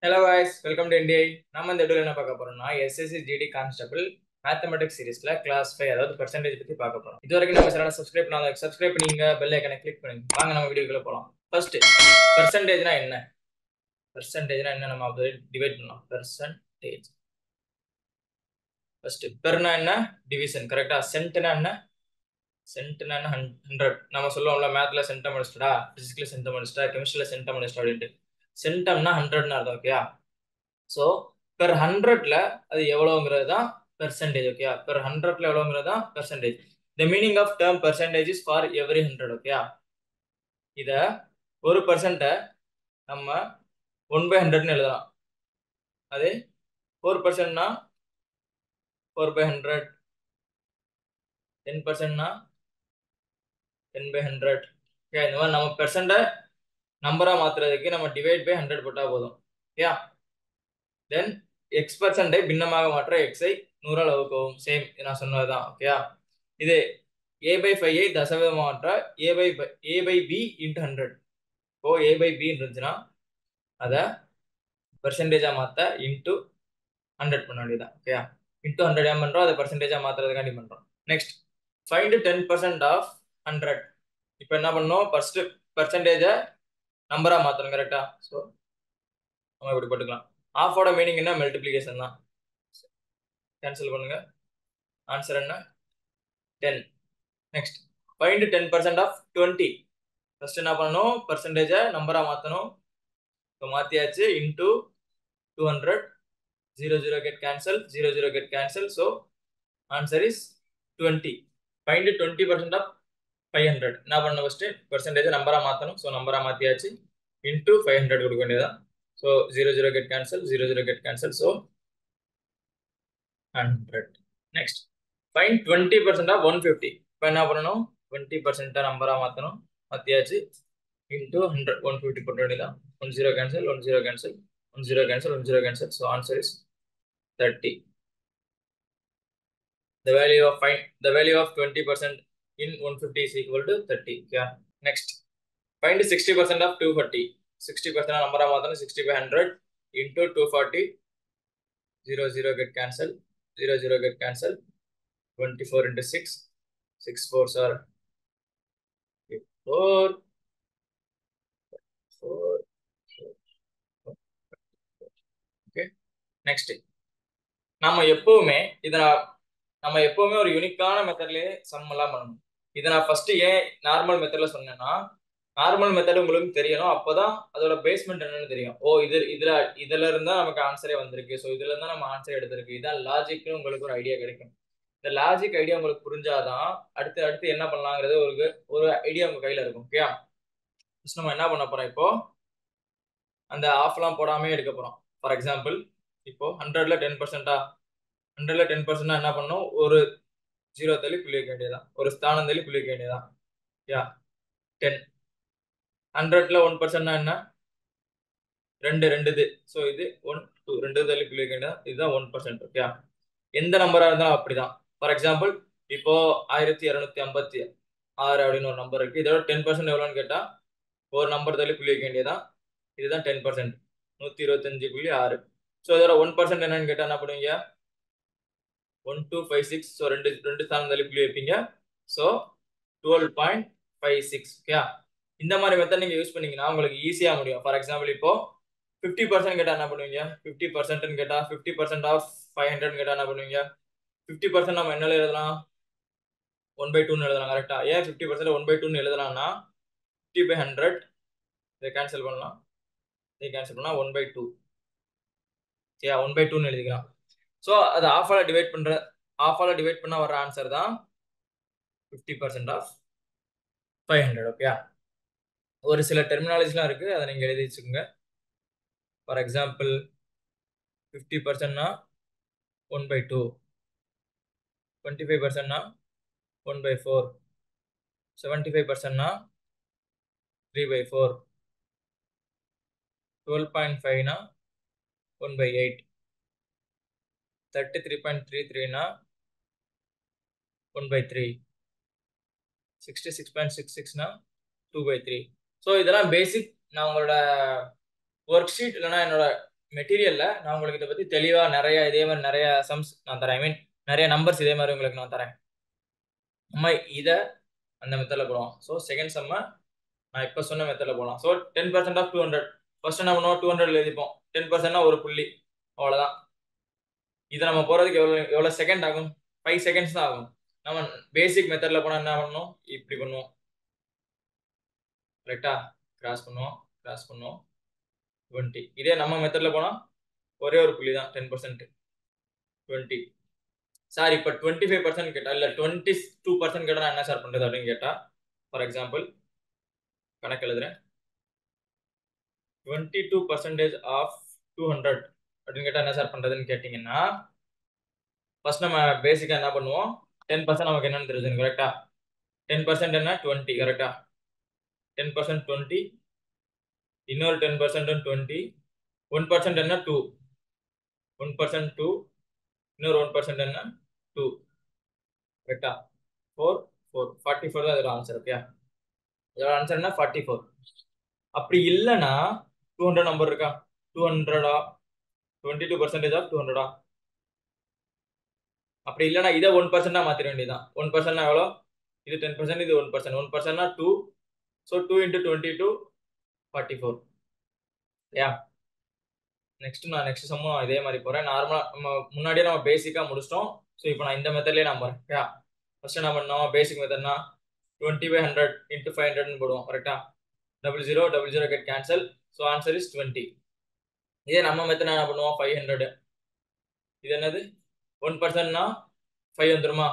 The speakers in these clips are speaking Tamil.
Hello guys, welcome to NDI. நம்ம இந்த வீடியோல என்ன பார்க்க போறோம்னா SSC GD கான்ஸ்டபிள் மேத்தமெட்டிக்ஸ் சீரிஸ்ல கிளாஸ் 5 அதாவது பெர்சன்டேஜ் பத்தி பார்க்க போறோம். இதுவரைக்கும் நம்ம சேனலை சப்ஸ்கிரைப் பண்ணீங்க, பெல் ஐகானை கிளிக் பண்ணுங்க. வாங்க நம்ம வீடியோக்குள்ள போலாம். ஃபர்ஸ்ட் பெர்சன்டேஜ்னா என்ன? பெர்சன்டேஜ்னா என்ன நம்ம அப்படியே டிவைட் பண்ணலாம். பெர்சன்டேஜ் ஃபர்ஸ்ட் பெர்னா என்ன? டிவிஷன் கரெக்ட்டா? சென்ட்னா என்ன? சென்ட்னா என்ன? 100. நம்ம சொல்லுவோம்ல மேத்ல சென்டம் அடிச்சிட்டா, பிசிக்ஸ்ல சென்டம் அடிச்சிட்டா, கெமிஸ்ட்ரியில சென்டம் அடிச்சிட்டா அப்படின்ட்டு. சென்டம்னா 100ன்னு அர்த்தம். ஓகேயா? ஸோ பெர் ஹண்ட்ரட்ல அது எவ்வளோங்கிறது தான் பெர்சன்டேஜ். ஓகேயா? பெர் ஹண்ட்ரட்ல எவ்வளோங்கிறது தான் percentage. The meaning of term percentage is for every 100. ஓகேயா? இத ஒரு பெர்சன்ட்டை நம்ம 1/100ன்னு எழுதலாம். அது 4%னா 4/100, 10%னா 10/100. ஓகே, இந்த மாதிரி நம்ம பெர்சன்ட்டை நம்பரா மாத்துறதுக்கு நம்ம டிவைட் பை 100 போட்டா போதும். ஓகே, தென் எக்ஸ் பர்சன்டை பின்னமாக மாற்ற எக்ஸை 100ஆல் வகுக்கவும். சேம் நான் சொன்னதுதான். ஓகேயா? இது a/5 தசமம் மாற்ற a/b × 100. இப்போ a/b இருந்துச்சுன்னா அதை பெர்சன்டேஜா மாத்த இன்டூ 100 பண்ண வேண்டியதான். ஓகேயா? இன்டூ 100 ஏன் பண்றோம்? அதை பெர்சன்டேஜா மாத்துறதுக்காண்டி பண்றோம். Next find 10% of 100. இப்போ என்ன பண்ணணும்? ஃபர்ஸ்ட் பெர்சன்டேஜை நம்பரா மாத்தணும். கரெக்டா? ஸோ நம்ம இப்படி போட்டுக்கலாம். ஆஃபோட மீனிங் என்ன? மல்டிப்ளிகேஷன் தான். கேன்சல் பண்ணுங்க. ஆன்சர் என்ன? 10. Next find 10% of 20. ஃபர்ஸ்ட் என்ன பண்ணணும்? பெர்சன்டேஜை நம்பரா மாத்தணும். இப்போ மாத்தியாச்சு. Into 200. 0 0 get cancel, 0 0 get cancel. So answer is 20. Find 20% of 500. என்ன பண்ணணும்? ஃபர்ஸ்ட் பெர்சன்டேஜ் நம்பரா மாத்தணும். ஸோ நம்பரா மாத்தியாச்சு. இன்டூ 500 கொடுக்க வேண்டியதான். So 0 0 get cancel, 0 0 get cancel. So 100. Next find 20% off 150. இப்போ என்ன பண்ணணும்? 20% நம்பரா மாத்தணும். மாத்தியாச்சு. இன்டூ 100, 150 போட்ட வேண்டியதான். 1 0 cancel, 1 0 cancel, 1 0 cancel, 1 0 cancel. So answer is 30. The value of 20% in 150 is equal to 30. Yeah. Next, find 60% of 240. 60% number of 60/100 into 240. 0 0 get cancelled. 0 0 get cancelled. 24 into 6. 6 4s are 4. 4. Okay. Next, நம்ம எப்பவுமே ஒரு யூனிக்கான மெத்தட்லயே சம் எல்லாம் பண்ணணும். இதை நான் ஃபர்ஸ்ட் ஏன் நார்மல் மெத்தட்ல சொன்னேன்னா, நார்மல் மெத்தட் உங்களுக்கு தெரியணும். அப்பதான் அதோட பேஸ்மெண்ட் என்னன்னு தெரியும். ஓ இதுல இருந்தா நமக்கு ஆன்சரே வந்திருக்கு. ஸோ இதுல இருந்தா நம்ம ஆன்சர் எடுத்திருக்கு. இதான் லாஜிக்னு உங்களுக்கு ஒரு ஐடியா கிடைக்கும். இந்த லாஜிக் ஐடியா உங்களுக்கு புரிஞ்சாதான் அடுத்து என்ன பண்ணலாங்கிறது ஒரு ஐடியா உங்க கையில இருக்கும். ஓகே, நம்ம என்ன பண்ண போறோம்? இப்போ அந்த ஆஃப்லாம் போடாமே எடுக்க போறோம். ஃபார் எக்ஸாம்பிள், இப்போ 100ல 10%, 100ல 10% என்ன பண்ணணும்? ஒரு 0 தள்ளி புள்ளி வைக்க வேண்டியதான். ஒரு ஸ்தானம் தள்ளி புள்ளி வைக்க வேண்டியதான். யா 10. 100ல 1% என்ன? 2 இது. ஸோ இது 1 2 2 தள்ளி புள்ளி வைக்க வேண்டியதான். இதுதான் 1%. ஓகே, எந்த நம்பரா இருந்தாலும் அப்படிதான். ஃபார் எக்ஸாம்பிள், இப்போ 1256 அப்படின்னு ஒரு நம்பர் இருக்கு. இதோட 10% எவ்வளோன்னு கேட்டா ஒரு நம்பர் தள்ளி புள்ளி வைக்க வேண்டியதான். இதுதான் 10%, 125.6. ஸோ இதோட 1% என்னன்னு கேட்டா என்ன பண்ணுவீங்க? 1256. ஸோ ரெண்டு ஸ்தானம் தள்ளி புள்ளி வைப்பீங்க. ஸோ 12.56. ஓகே, இந்த மாதிரி மெத்தட் நீங்க யூஸ் பண்ணீங்கன்னா உங்களுக்கு ஈஸியா முடியும். ஃபார் எக்ஸாம்பிள், இப்போ 50% கேட்டா என்ன பண்ணுவீங்க? 50% கேட்டா 50% ஆஃப் 500 கேட்டா என்ன பண்ணுவீங்க? 50% நம்ம என்ன எழுதலாம்? 1/2 எழுதலாம். கரெக்டா? ஏன் 50% 1/2 எழுதலாம்னா 50/100 இதை கேன்சல் பண்ணலாம். இதை கேன்சல் பண்ணா 1/2. சரியா? 1/2 எழுதிக்கலாம். ஸோ அது ஆஃபால டிவைட் பண்ண வர ஆன்சர் தான் 50% ஆஃப் 500. ஓகே, ஒரு சில டெர்மினாலஜிலாம் இருக்கு, அதை நீங்க எழுதி வச்சுக்கோங்க. ஃபார் எக்ஸாம்பிள், 50%னா 1/2, 25%னா 1/4, 75%னா 3/4, 12.5னா 1/8, 33.33னா 1/3, 66.66னா 2/3. ஸோ இதெல்லாம் பேசிக். நான் உங்களோட ஒர்க் ஷீட் இல்லைன்னா என்னோட மெட்டீரியல்ல நான் உங்களுக்கு இதை பத்தி தெளிவா நிறைய இதே மாதிரி நிறைய சம்ஸ் நான் தரேன். ஐ மீன் நிறைய நம்பர்ஸ் இதே மாதிரி உங்களுக்கு நான் தரேன். நம்ம இதை அந்த மெத்தட்ல போகலாம். ஸோ செகண்ட் செம்ம நான் இப்போ சொன்ன மெத்தட்ல போகலாம். ஸோ 10% ஆஃப் 200 ஃபர்ஸ்ட் என்ன பண்ணுவோம், 200 எழுதிப்போம். 10%னா ஒரு புள்ளி, அவ்வளோதான். இதை நம்ம போறதுக்கு எவ்வளோ செகண்ட் ஆகும்? 5 செகண்ட்ஸ் தான் ஆகும். நம்ம பேசிக் மெத்தட்ல போனால் என்ன பண்ணணும், இப்படி பண்ணுவோம். கரெக்டா? கிராஸ் பண்ணுவோம், கிராஸ் பண்ணுவோம். 20. இதே நம்ம மெத்தட்ல போனா ஒரே ஒரு புள்ளி தான், 10%. 20 சார் இப்போ 25% கேட்டா இல்ல 22% கேட்டா நான் என்ன சார் பண்றது அப்படின்னு கேட்டா, ஃபார் எக்ஸாம்பிள் கணக்கு எழுதுறேன். 22% ஆஃப் 200 அப்படின்னு கேட்டா என்ன சார் பண்றதுன்னு கேட்டீங்கன்னா, ஃபர்ஸ்ட் நம்ம பேசிக்கா என்ன பண்ணுவோம், 10% நமக்கு என்னன்னு தெரியுது கரெக்டா? 10% என்ன 20 கரெக்டா? 10% 20, இன்னொரு 10% 20, 1% என்ன 2, 1% 2, இன்னொரு 1% என்ன 2 கரெக்டா? 4 4 44 தான் இதோட ஆன்சர். ஓகே, இதோட ஆன்சர் என்ன 44. அப்படி இல்லைன்னா 200 நம்பர் இருக்கா, 200 22% ஆஃப் 200. அப்படி இல்லைன்னா இதை 1% மாத்திர வேண்டியதான். 1% எவ்வளோ, இது 10%, இது 1%. 1%னா 2, ஸோ 2 into 22 44. யா நெக்ஸ்ட் நான் நெக்ஸ்ட் சம்மும் இதே மாதிரி போறேன். நார்மலா நம்ம முன்னாடியே நம்ம பேசிக்கா முடிச்சிட்டோம். ஸோ இப்போ நான் இந்த மெத்தட்லயே நான் போறேன். யா ஃபர்ஸ்ட் என்ன பண்ணோம், பேசிக் மெத்தட்னா 20/100 into 500 போடுவோம் கரெக்டா? 00 00 get cancel, so answer is 20. இதே நம்ம மெத்தட் என்ன பண்ணுவோம், 500. இது என்னது 1%னா 5 வந்துருமா?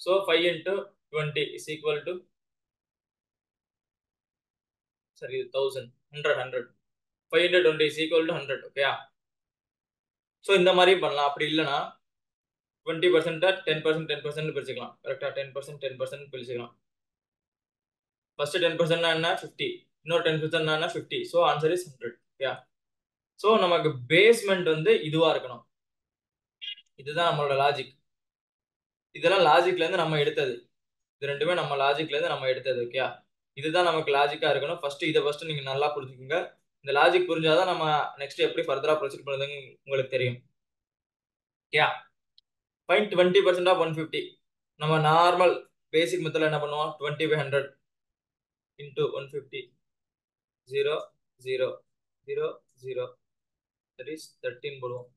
So 5 into 20 is equal to, சரி 1000, 100 100. 5 into 20 is equal to 100. ஓகேயா? ஸோ இந்த மாதிரி பண்ணலாம். அப்படி இல்லைன்னா 20% 10% 10% பிரிச்சுக்கலாம் கரெக்டா? 10% 10% பிரிச்சுக்கலாம். ஃபர்ஸ்ட் 10% என்ன 50, இன்னொரு 10% என்ன 50. So answer is 100. ஓகேயா? ஸோ நமக்கு பேஸ்மெண்ட் வந்து இதுவா இருக்கணும். இதுதான் நம்மளோட லாஜிக். இதெல்லாம் லாஜிக்ல இருந்து நம்ம எடுத்தது. இது ரெண்டுமே நம்ம லாஜிக்ல இருந்து நம்ம எடுத்தது. ஓகே, இதுதான் நமக்கு லாஜிக்கா இருக்கணும். ஃபர்ஸ்ட் இதை ஃபர்ஸ்ட் நீங்க நல்லா புரிஞ்சுக்கோங்க. இந்த லாஜிக் புரிஞ்சாதான் நம்ம நெக்ஸ்ட் எப்படி ஃபர்தரா ப்ரொசீட் பண்ணுறதுன்னு உங்களுக்கு தெரியும். Okay, fine 20% off 150. நம்ம நார்மல் பேசிக் மெத்தட்ல என்ன பண்ணுவோம், 20/100 into 150, 0 0 0 0, that is 13 போடுவோம்.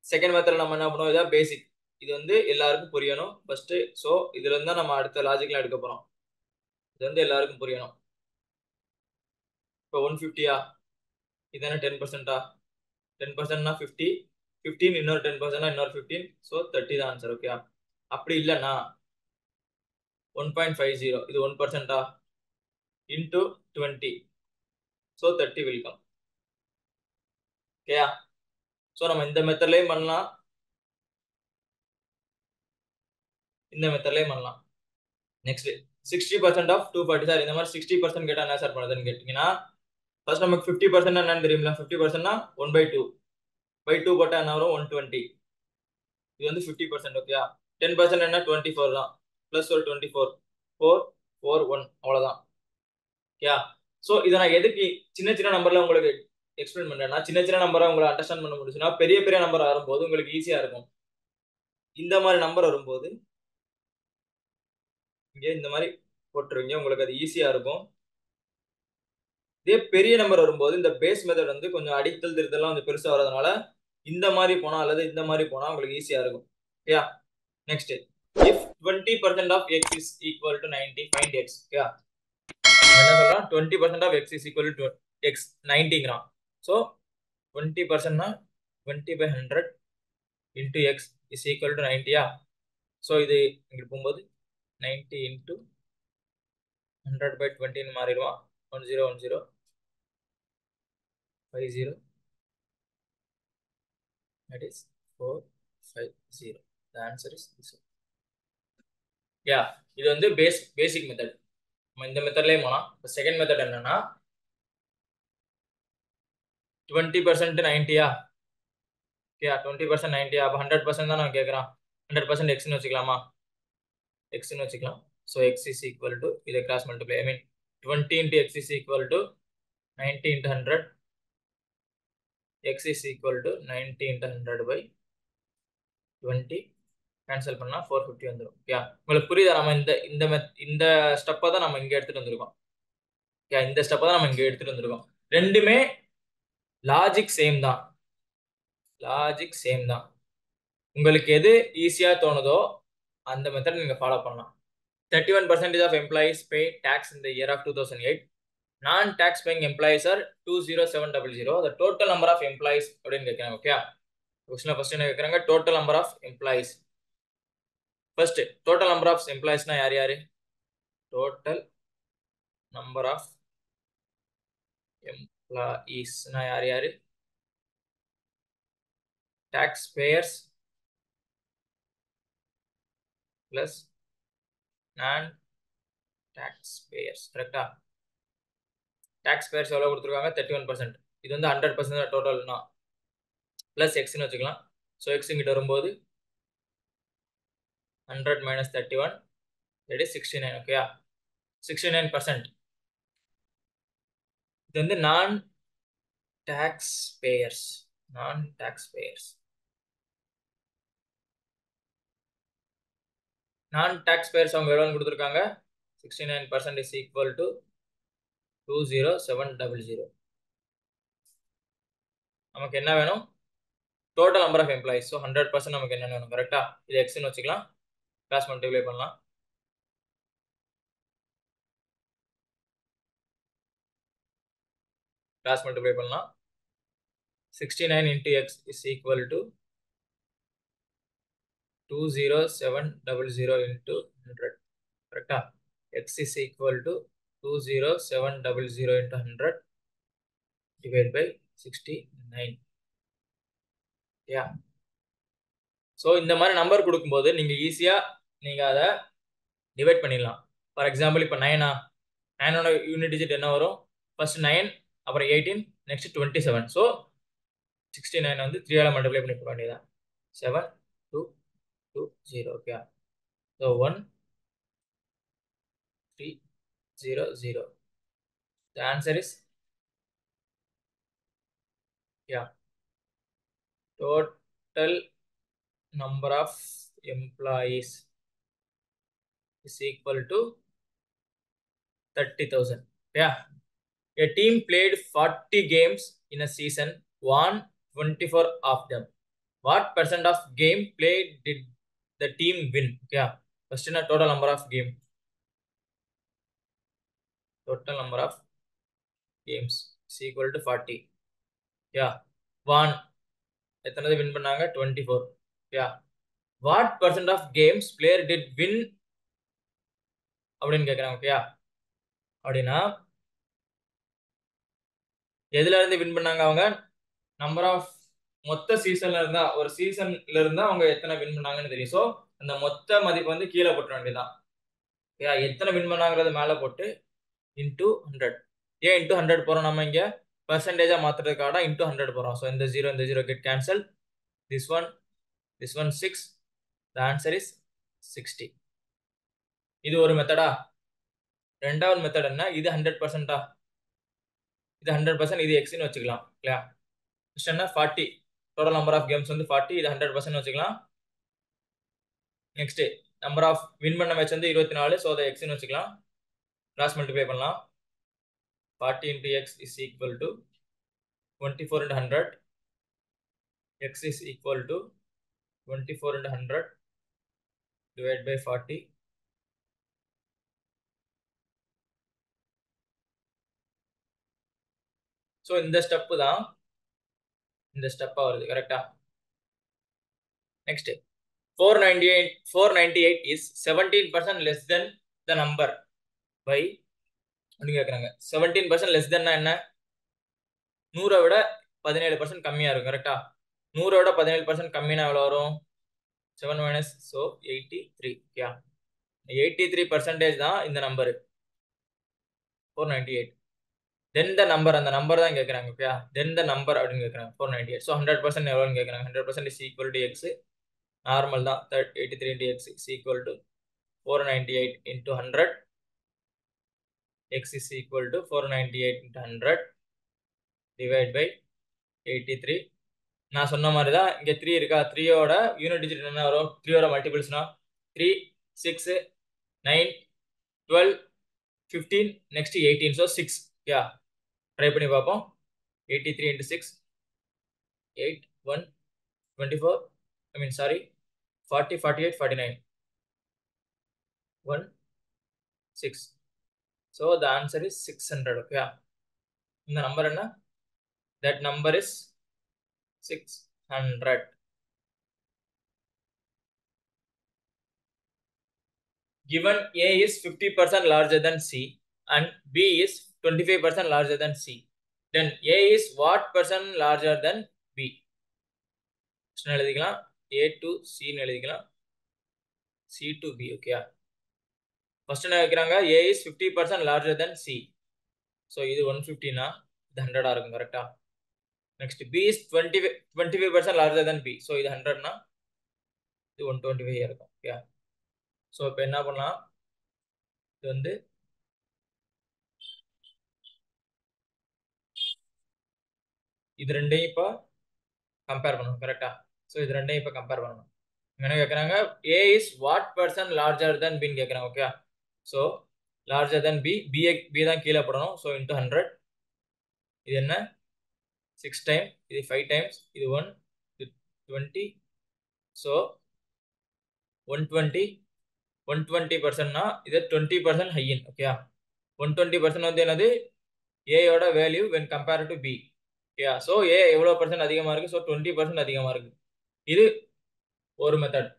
செகண்ட் மெத்தட்ல நம்ம என்ன பண்ணுவோம், இதான் பேசிக். இது வந்து எல்லாருக்கும் புரியணும் ஃபர்ஸ்ட். ஸோ இதுல இருந்தா நம்ம அடுத்த லாஜிக்லாம் எடுக்க போறோம். இது வந்து எல்லாருக்கும் புரியணும். இப்போ 150யா, இது என்ன 10%ஆ? 10%னா 50, 15 இன்னொரு 10%னா இன்னொரு 15, ஸோ 30 தான் ஆன்சர். ஓகே, அப்படி இல்லைன்னா 1.50, இது 1%ஆ, இன்டூ 20, ஸோ 30 will come. ஓகேயா? ஸோ நம்ம இந்த மெத்தட்லையும் பண்ணலாம், இந்த மெத்தட்லையும் பண்ணலாம். Next 60% of 240. சார் இந்த மாதிரி 60% கேட்டா என்ன சார் பண்ணுறதுன்னு கேட்டீங்கன்னா, ஃபர்ஸ்ட் நமக்கு 50% என்னன்னு தெரியுங்களா? 50%னா 1/2 by 2 போட்டா என்ன வரும், 120. இது வந்து 50%. ஓகே, 10% என்ன 24 தான், பிளஸ் ஒரு 24, 4 4 1, அவ்வளவுதான். ஓகே, சோ இதை நான் எதுக்கு சின்ன சின்ன நம்பர்ல உங்களுக்கு எக்ஸ்பிளைன் பண்றேன்னா, சின்ன சின்ன நம்பரை உங்களை அண்டர்ஸ்டாண்ட் பண்ண முடிச்சுன்னா பெரிய பெரிய நம்பர் வரும்போது உங்களுக்கு ஈஸியா இருக்கும். இந்த மாதிரி நம்பர் வரும்போது இங்க இந்த மாதிரி போட்டுருவீங்க, உங்களுக்கு அது ஈஸியா இருக்கும். இதே பெரிய நம்பர் வரும்போது இந்த பேஸ் மெத்தட் வந்து கொஞ்சம் அடித்தல் திருத்தலாம் கொஞ்சம் பெருசா வரதுனால இந்த மாதிரி போனா அல்லது இந்த மாதிரி போனா உங்களுக்கு ஈஸியா இருக்கும். Okay, next if 20% of x is equal to 90, find x. Okay, என்ன சொல்றான், 20% of x is equal to x 90ங்கிறான். ஸோ 20%னா 20/100 into x is equal to 90யா? ஸோ இது இங்க போகும்போது 90 into 100/20 மாறிடுவான். 10 10 50, that is 450. The answer is this one. Yeah, இது வந்து பேசிக் மெத்தட். நம்ம இந்த மெத்தட்லயே போலாம். செகண்ட் மெத்தட் என்னன்னா 20% 90யா? ஓகே, 20% 90யா? அப்ப 100% தான் நான் கேட்கறான். 100% எக்ஸ்னு வச்சுக்கலாமா? எக்ஸ்னு வச்சுக்கலாம். So X is equal to இதை cross multiply, I mean 20 into x is equal to 90 into 100. x is equal to 90 into 100 by 20 cancel பண்ணா 450 வந்துரும். ஓகே, உங்களுக்கு புரியுதா? நம்ம இந்த ஸ்டெப்பை தான் நம்ம இங்க எடுத்துட்டு வந்திருக்கோம். ஓகே, இந்த ஸ்டெப்பை தான் நம்ம இங்க எடுத்துட்டு வந்திருக்கோம். ரெண்டுமே லாஜிக் சேம் தான். லாஜிக் சேம் தான். உங்களுக்கு எது ஈஸியா தோணுதோ அந்த மெத்தட் நீங்க ஃபாலோ பண்ணலாம். 31% of employees pay tax in the year of 2008. Non-tax paying employees are 20700. The total number of employees அப்படின்னு கேட்கிறாங்க. ஓகே, கொஸ்டின் ஃபர்ஸ்ட் என்ன கேட்கறாங்க? Total number of employees. First total number of எம்ப்ளாயிஸ்னா யார் யாரு? டோட்டல் நம்பர் ஆஃப் எம்ப்ளாயிஸ்னா யார் யாரு? Tax payers plus non tax payers. கரெக்டா? டாக்ஸ் பேயர்ஸ் எவ்வளவு கொடுத்துருக்காங்க? 31%. இது வந்து 100% டோட்டல்னா பிளஸ் எக்ஸ்னு வச்சுக்கலாம். ஸோ எக்ஸ் இங்கிட்ட வரும்போது 100 minus 31, that is 69. ஓகே, 69%. இது வந்து நான் டாக்ஸ் பேயர்ஸ். நான் டாக்ஸ் பேயர்ஸ். நான் டாக்ஸ் பேயர்ஸ் அவங்க எவ்வளவு கொடுத்துருக்காங்க? 69% is equal to 20700. நமக்கு என்ன வேணும்? Total number of employees. So 100% நமக்கு என்ன வேணும்? கரெக்டா? இது எக்ஸ்னு வச்சுக்கலாம். கிராஸ் மல்டிப்ளை பண்ணலாம். கிராஸ் மல்டிப்ளை பண்ணலாம். 69 into x is equal to 20700 into 100. கரெக்டா? x is equal to 20700 into 100 divided by 69. Yeah, so இந்த மாதிரி நம்பர் கொடுக்கும்போது நீங்க ஈஸியா நீங்க அதை டிவைட் பண்ணிடலாம். ஃபார் எக்ஸாம்பிள் இப்போ 9ஓட யூனிட் டிஜிட் என்ன வரும்? ஃபர்ஸ்ட் 9, அப்புறம் 18, நெக்ஸ்ட் 27. ஸோ 69 வந்து 3ஆல மல்டிப்ளை பண்ணி போக வேண்டியதான். 7 2 2 0. Okay, so 1 3 0 0. The answer is total number of employees is equal to 30,000. Yeah, a team played 40 games in a season, won 24 of them. What percent of game played did the team win? Yeah, question is total number of game. Total number of games is equal to 40. Yeah, won எத்தனை வின் பண்ணாங்க? 24. Yeah, what percent of games player did win அப்படின்னு கேட்கறாங்க. ஓகே, அப்படின்னா எதுல இருந்து வின் பண்ணாங்க அவங்க? நம்பர் ஆஃப் மொத்த சீசன்ல இருந்தா, ஒரு சீசன்ல இருந்தா அவங்க எத்தனை வின் பண்ணாங்கன்னு தெரியும். ஸோ அந்த மொத்த மதிப்பு வந்து கீழே போட்டுற வேண்டியதான். எத்தனை வின் பண்ணாங்கிறது மேல போட்டு இன்டூ 100. ஏன் இன்டூ 100 போறோம்? நம்ம இங்க பர்சன்டேஜா மாத்துறதுக்காக இன்டூ 100 போறோம். ஸோ இந்த 0 get cancel. this one 6. the answer is 60. இது ஒரு மெத்தடா. ரெண்டாவது மெத்தட் என்ன? இது 100%. இது 100%. இது எக்ஸ்னு வச்சுக்கலாம். இல்லையா? என்ன 40 டோட்டல் நம்பர் ஆஃப் கேம்ஸ் வந்து 40. இது 100% வச்சுக்கலாம். நெக்ஸ்ட் நம்பர் ஆஃப் வின் பண்ண மேட்ச் வந்து 24. ஸோ அதை எக்ஸ்னு வச்சுக்கலாம். கிராஸ் மல்டிப்ளை பண்ணலாம். 40 into x is equal to 24 into 100. x is equal to 24 into 100 divided by 40. So இந்த ஸ்டெப் தான் இந்த ஸ்டெப்பா வருது. கரெக்டா? Next 498 is 17% less than the number by அப்படின்னு கேட்குறாங்க. 17% less than என்ன? 100 விட 17% கம்மியா இருக்கும். கரெக்டா? 100 விட 17% கம்மினா எவ்வளவு வரும்? 7 minus, so 83. ஓகே, 83% தான் இந்த நம்பர் 498. தென் த நம்பர், அந்த நம்பர் தான் கேட்குறாங்க. ஓகே, தென் த நம்பர் அப்படின்னு கேட்குறாங்க. 498. ஸோ 100% எவ்வளோன்னு கேட்குறாங்க. 100% is equal to X. Normal தான். 83 into x is equal to 498 into 100. x is equal to 498 into 100 divided by 83. நான் சொன்ன மாதிரி தான் இங்கே 3 இருக்கா, 3யோட யூனிட் டிஜிட் என்ன வரும், 3யோட மல்டிபிள்ஸ்னா 3, 6, 9, 12, 15, நெக்ஸ்ட் 18. ஸோ 6. யா, ட்ரை பண்ணி பார்ப்போம். 83 into 6, 8, 1, 24, I mean sorry, 40, 48, 49, 1, 6. So the answer is 600. Okay, இந்த நம்பர் என்ன, that number is 600. Given A is 50% larger than C and B is 25% larger than C, then A is what percent larger than B? எழுதிக்கலாம், A to C எழுதிக்கலாம், C to B. Okay, first என்ன வைக்கிறாங்க, A is 50% larger than C. So இது 150னா இது 100 இருக்கும். கரெக்டா? Next B is 25% larger than B. So இது 100னா இது 125 இருக்கும். ஓகே, ஸோ இப்போ என்ன பண்ணலாம், இது வந்து இது ரெண்டையும் இப்போ கம்பேர் பண்ணணும். கரெக்டா? ஸோ இது ரெண்டையும் இப்போ கம்பேர் பண்ணணும். என்ன கேட்குறாங்க, A is what percent larger than B கேட்குறாங்க. Okay, so larger than B, B தான் கீழே போடணும். So into 100. இது என்ன, 6 டைம், இது 5 டைம்ஸ், இது 1, இது 20. ஸோ 120, 120%னா இது 20% ஹையின். ஓகே, 120% வந்து என்னது, ஏயோட value when compared to B. Okay, so A எவ்வளோ பர்சன்ட் அதிகமாக இருக்கு, ஸோ 20% அதிகமாக இருக்கு. இது ஒரு மெத்தட்.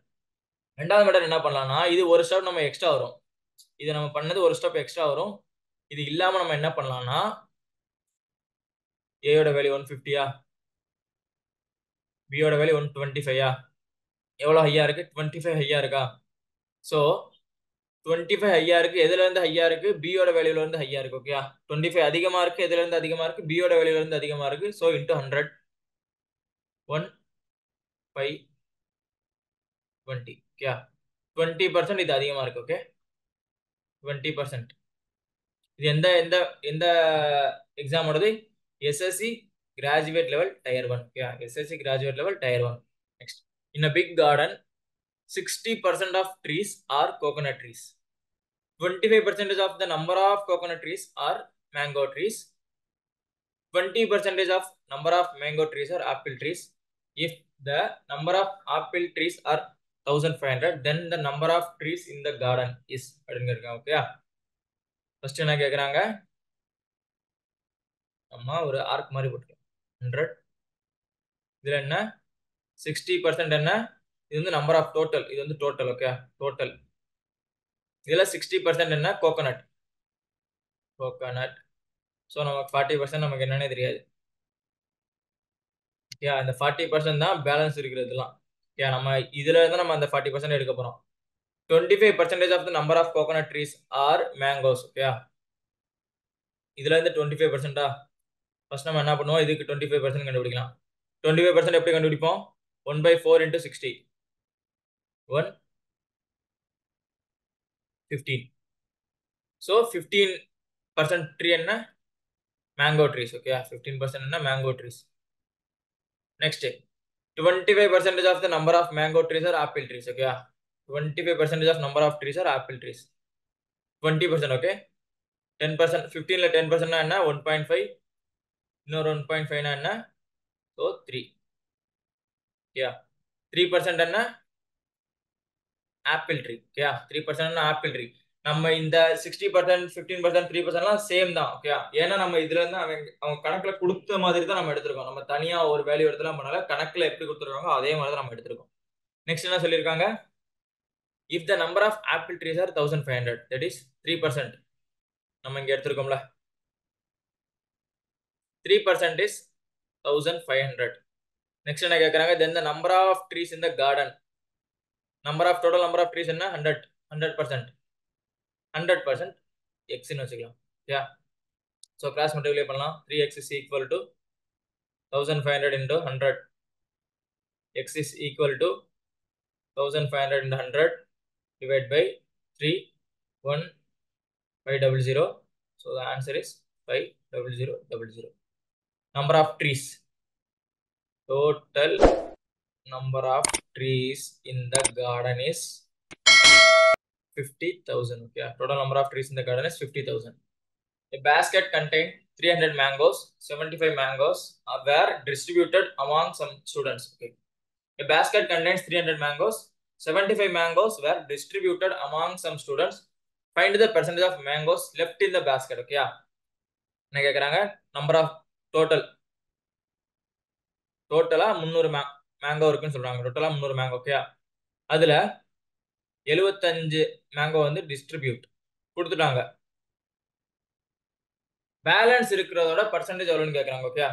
ரெண்டாவது மெத்தட் என்ன பண்ணலாம்னா, இது ஒரு ஸ்டெப் நம்ம எக்ஸ்ட்ரா வரும். இது நம்ம பண்ணது ஒரு ஸ்டெப் எக்ஸ்ட்ரா வரும். இது இல்லாம நம்ம என்ன பண்ணலாம்னா, ஏயோட வேல்யூ 150யா, பியோட வேல்யூ 125யா, எவ்வளோ ஹையா இருக்கு, 25 ஹையா இருக்கா. ஸோ 25 ஹையா இருக்கு, எதுல இருந்து ஹையா இருக்கு, பியோட வேல்யூல இருந்து ஹையா இருக்கு. ஓகே, 25 அதிகமா இருக்கு, எதுல இருந்து அதிகமா இருக்கு, பியோட வேல்யூல இருந்து அதிகமா இருக்கு. So into 100, 1, 5, 20. ஓகே, 20% இது அதிகமா இருக்கு. ஓகே, 20%. இது எந்த எந்த எந்த எக்ஸாமோடது, SSC graduate level tier 1. Okay, SSC graduate level tier 1. Next, in a big garden 60% of trees are coconut trees. 25% of the number of coconut trees are mango trees. 20% of number of mango trees are apple trees. If the number of apple trees are 1500, then the number of trees in the garden is அப்படிங்க இருக்காங்க. ஓகே, ஃபர்ஸ்ட் என்ன கேக்குறாங்க, நம்ம ஒரு ஆர்க் மாதிரி போட்டுக்கலாம். 100, இதுல என்ன 60% என்ன, இது வந்து நம்பர் ஆஃப் டோட்டல், இது வந்து டோட்டல். Okay, total. இதுல 60% என்ன, கோகோனட். ஸோ நமக்கு 40% நமக்கு என்னன்னே தெரியாது. ஓகே, அந்த 40% தான் பேலன்ஸ் இருக்கிறதுலாம். ஓகே, நம்ம இதுல இருந்து நம்ம அந்த 40% எடுக்க போறோம். 25% off the number of coconut trees or mangoes. Okay, இதுல இருந்து 25%. ஃபர்ஸ்ட் நம்ம என்ன பண்ணுவோம், இதுக்கு 25% கண்டுபிடிக்கலாம். 25% எப்படி கண்டுபிடிப்போம், 1/4 into 60, 115. ஸோ 15% ட்ரீ என்ன, மேங்கோ ட்ரீஸ். ஓகே, 15% என்ன, mango trees. Next, 25% of the number of mango trees are apple trees. Okay, 25% of number of trees are apple trees. 20%. Okay, 10%, 15ல 10% என்ன, 1.5, இன்னொரு 1.5 என்ன, so 3. Yeah, 3% என்ன, ஆப்பிள் ட்ரீ. ஓகே, 3% என்ன, ஆப்பிள் ட்ரீ. நம்ம இந்த 60%, 15%, 3%லாம் சேம் தான். ஓகே, ஏன்னா நம்ம இதுல இருந்து அவங்க கணக்குல கொடுத்த மாதிரி தான் நம்ம எடுத்திருக்கோம். நம்ம தனியா ஒரு வேல்யூ எடுத்துலாம் பண்ணல, கணக்குல எப்படி கொடுத்துருக்காங்க அதே மாதிரி தான் நம்ம எடுத்திருக்கோம். நெக்ஸ்ட் என்ன சொல்லியிருக்காங்க, if the number of apple trees are 1500, that is 3%. நம்ம இங்க எடுத்திருக்கோம்ல, 3% is 1500. நெக்ஸ்ட் என்ன கேக்குறாங்க, then the number of trees in the garden, total number of trees என்ன, 100%. 100% x ன்னு வச்சுக்கலாம். yeah, so cross multiply பண்ணலாம். 3x is equal to 1500 into 100. x is equal to 1500 into 100 divided by 3, 1, 500. So the answer is 50000. Number of trees. total number of trees in the garden is 50,000. Okay, total number of trees in the garden is 50,000. A basket contained 300 mangoes, 75 mangoes were distributed among some students. Okay. A basket contains 300 mangoes, 75 mangoes were distributed among some students. Find the percentage of mangoes left in the basket. Okay. என்ன கேக்குறாங்க? நம்பர் ஆஃப் டோட்டல் டோட்டலா 300 மேங்கோ இருக்குன்னு சொல்றாங்க. டோட்டலா 300 மேங்கோ. ஓகே. அதுல 75 மேங்கோ வந்து டிஸ்ட்ரிபியூட் கொடுத்துட்டாங்க. பேலன்ஸ் இருக்கிறதோட பர்சன்டேஜ் எவ்வளவுன்னு கேக்குறாங்க. ஓகே.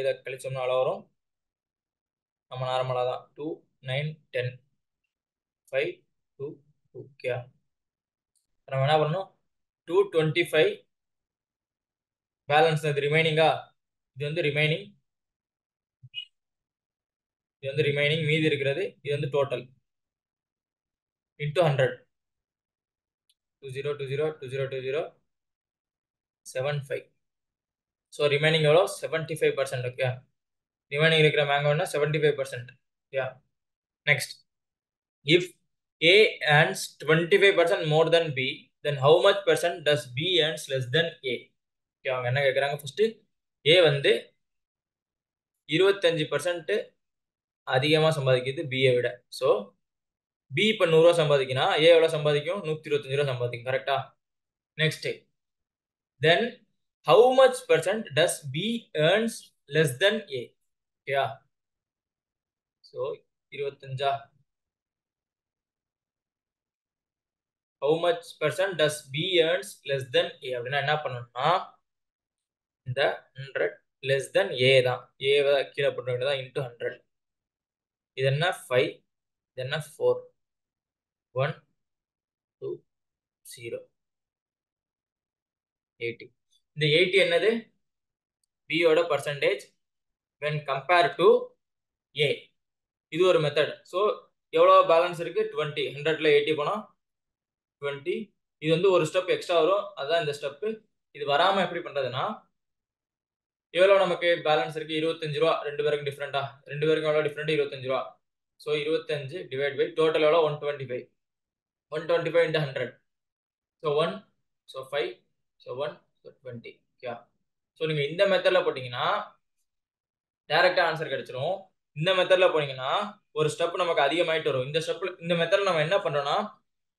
இத கழிச்சோம்னா எவ்வளவு வரும்? நம்ம நார்மலா தான் 2 9 10 5 2 2. ஓகே. நம்ம என்ன பண்ணணும்? 225 பேலன்ஸ் இது ரிமைனிங்கா, இது வந்து ரிமைனிங், இது வந்து ரிமைனிங், மீதி இருக்கிறது இது வந்து டோட்டல் இன்டு 100. 20 20 20 20 75. ஸோ ரிமைனிங் எவ்வளோ? 75%. ஓகே. ரிமைனிங் இருக்கிற மேங்கோன்னா 75%. Yeah. Next, if A earns 25% more than B, then how much percent does B earns less than A? Okay, அவங்க என்ன கேட்குறாங்க? ஃபர்ஸ்ட் A வந்து 25% அதிகமாக சம்பாதிக்குது B விட. ஸோ B இப்போ 100 ரூபா சம்பாதிக்கினா A எவ்வளோ சம்பாதிக்கும்? 125 ரூபா சம்பாதிக்கும். கரெக்டா? Next, then how much percent does B earns less than A? ஓகேயா? So 25. how much percent does B earns less than A அப்படின்னா என்ன பண்ணணும்னா இந்த 100 less than A தான். A கீழே போட்ட வேண்டியதான் இன்டு 100. இது என்ன? 5. இது என்ன? 4 1 2 0 80. இந்த 80 என்னது? B ஓட percentage when compared to A. இது ஒரு மெத்தட். ஸோ எவ்வளோ பேலன்ஸ் இருக்கு? 20. 100ல 80 போனா 20. இது வந்து ஒரு ஸ்டெப் எக்ஸ்ட்ரா வரும். அதுதான் இந்த ஸ்டெப். இது வராம எப்படி பண்றதுன்னா, எவ்வளோ நமக்கு பேலன்ஸ் இருக்கு? 25 ரூபா. ரெண்டு பேருக்கு டிஃப்ரெண்டா, ரெண்டு பேருக்கு எவ்வளோ டிஃப்ரெண்ட்? 25 ரூபா. ஸோ 25 டிவைட் பை டோட்டல் எவ்வளோ? 125. 125 into 100. So 1, so 5, so 1, so 20. Okay. So நீங்க இந்த மெத்தட்ல போட்டீங்கன்னா டைரக்டா ஆன்சர் கிடைச்சிரும். இந்த மெத்தட்ல போனீங்கன்னா ஒரு ஸ்டெப் நமக்கு அதிகமாயிட்டு வரும். இந்த ஸ்டெப்ல, இந்த மெத்தட்ல நம்ம என்ன பண்றோம்னா